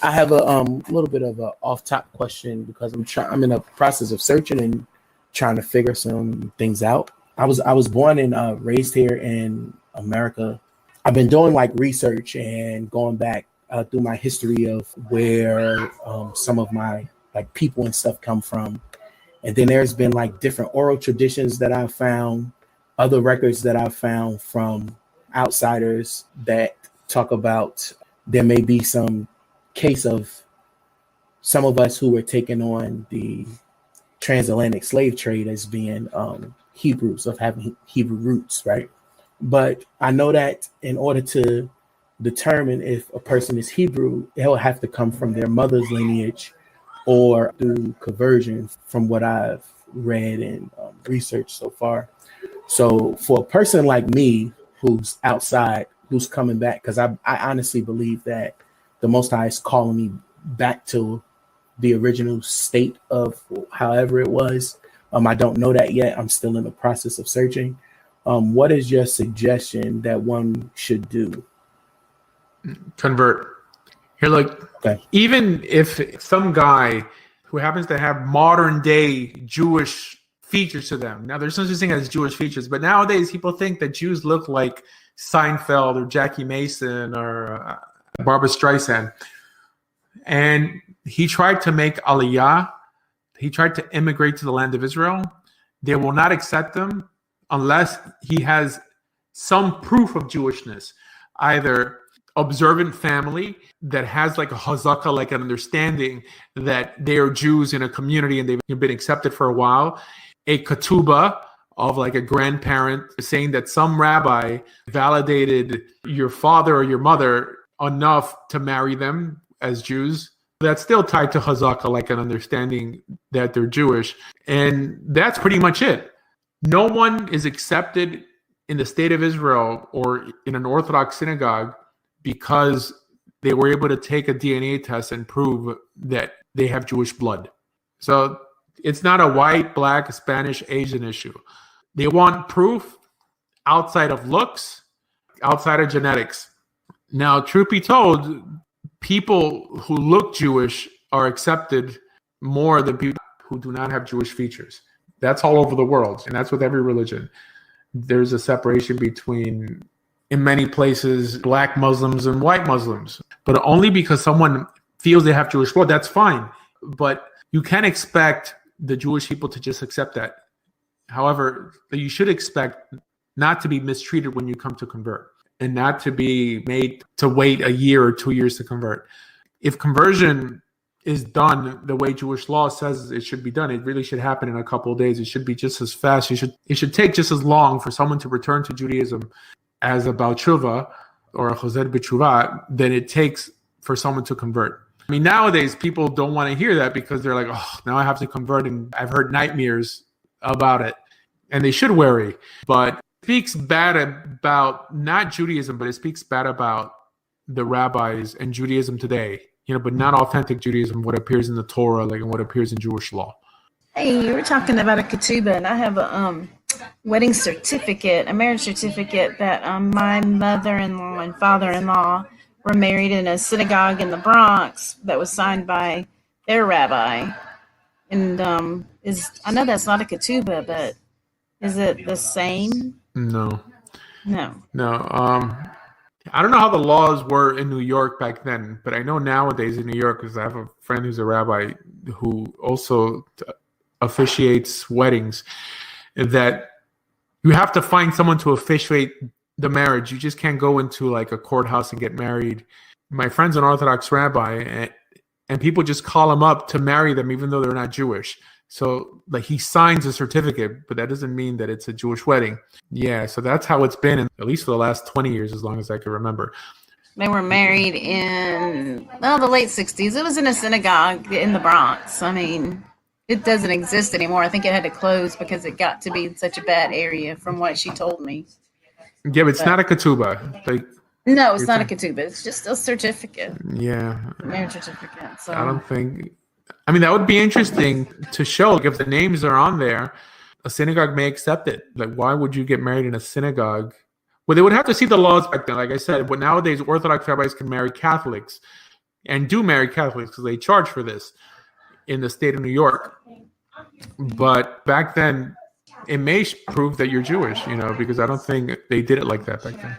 I have a little bit of a off-top question because I'm in a process of searching and trying to figure some things out. I was born and raised here in America. I've been doing like research and going back through my history of where some of my like people and stuff come from, and then there's been like different oral traditions that I've found, other records that I've found from outsiders that talk about there may be some case of some of us who were taking on the transatlantic slave trade as being Hebrews, of having Hebrew roots, right? But I know that in order to determine if a person is Hebrew, they'll have to come from their mother's lineage or through conversion, from what I've read and researched so far. So for a person like me who's outside, who's coming back, because I honestly believe that the Most High is calling me back to the original state of however it was. I don't know that yet. I'm still in the process of searching. What is your suggestion that one should do? Convert. Here, look, Okay. even if some guy who happens to have modern day Jewish features to them. Now, there's no such thing as Jewish features, but nowadays people think that Jews look like Seinfeld or Jackie Mason or Barbara Streisand. And he tried to make Aliyah. He tried to immigrate to the land of Israel. They will not accept him unless he has some proof of Jewishness, either observant family that has like a hazaka, like an understanding that they are Jews in a community and they've been accepted for a while, a ketubah of like a grandparent saying that some rabbi validated your father or your mother enough to marry them as Jews. That's still tied to hazaka, like an understanding that they're Jewish. And that's pretty much it. No one is accepted in the state of Israel or in an Orthodox synagogue because they were able to take a DNA test and prove that they have Jewish blood. So it's not a white, black, Spanish, Asian issue. They want proof outside of looks, outside of genetics. Now, truth be told, people who look Jewish are accepted more than people who do not have Jewish features. That's all over the world, and that's with every religion. There's a separation between, in many places, black Muslims and white Muslims. But only because someone feels they have Jewish blood, that's fine. But you can't expect the Jewish people to just accept that. However, you should expect not to be mistreated when you come to convert and not to be made to wait a year or 2 years to convert. If conversion is done the way Jewish law says it should be done, it really should happen in a couple of days. It should be just as fast. It should take just as long for someone to return to Judaism as a Baal Tshuva or a Choser B'Tshuva than it takes for someone to convert. I mean, nowadays people don't want to hear that because they're like, oh, now I have to convert, and I've heard nightmares about it. And they should worry. But it speaks bad about not Judaism, but it speaks bad about the rabbis and Judaism today, but not authentic Judaism, what appears in the Torah, like, and what appears in Jewish law. Hey, you were talking about a ketubah, and I have a wedding certificate, a marriage certificate that my mother-in-law and father-in-law were married in a synagogue in the Bronx that was signed by their rabbi. And I know that's not a ketubah, but is it the same? No. No. I don't know how the laws were in New York back then, but I know nowadays in New York, because I have a friend who's a rabbi who also officiates weddings, that you have to find someone to officiate the marriage. You just can't go into like a courthouse and get married. My friend's an Orthodox rabbi, and people just call him up to marry them even though they're not Jewish. So like he signs a certificate, but that doesn't mean that it's a Jewish wedding. Yeah, so that's how it's been, at least for the last 20 years, as long as I can remember. They were married in, the late 60s. It was in a synagogue in the Bronx. I mean, it doesn't exist anymore. I think it had to close because it got to be in such a bad area from what she told me. Yeah, but it's not a ketubah. Like, no, it's not a ketubah. It's just a certificate. Yeah. A marriage certificate. So I don't think... I mean, that would be interesting to show. Like, if the names are on there, a synagogue may accept it. Like, why would you get married in a synagogue? Well, they would have to see the laws back then, like I said. But nowadays, Orthodox rabbis can marry Catholics. and do marry Catholics because they charge for this in the state of New York. But back then, it may prove that you're Jewish, because I don't think they did it like that back then.